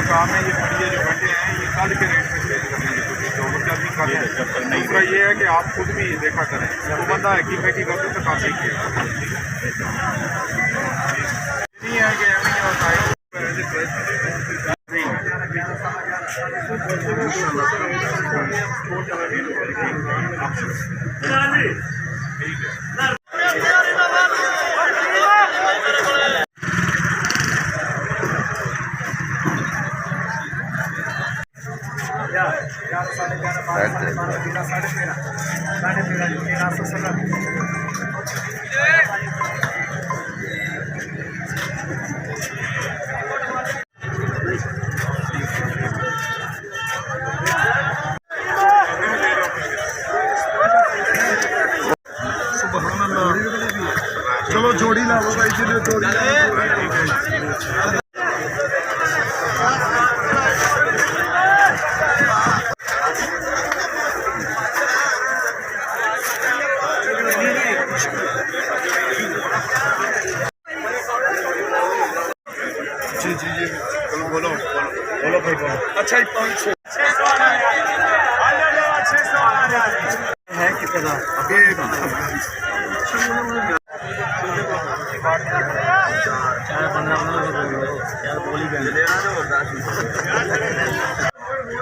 काम है ये मंडियाँ जो बैठे हैं ये कल के रेट में सेल करने की कोशिश तो चर्बी कर रहे हैं। दूसरा ये है कि आप खुद भी देखा करें, वो बंदा है कि पैकी करते तो काम नहीं किया नहीं है कि एवं ही होता है। चलो जोड़ी लाओ भाई जी ने जोड़ी जी जी जी बोलो बोलो भाई बोलो। अच्छा 500 है कितने का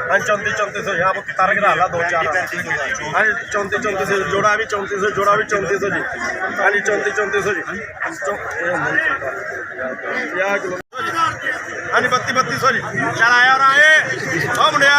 हाँ 3400 यहाँ पर तारा गिरा ला 2-4 हाँ 3400 जोड़ा भी 3400 जोड़ा भी 3400 जी हाँ जी 3400 जी हाँ जी 3200 जी चल आया और आए मुंडिया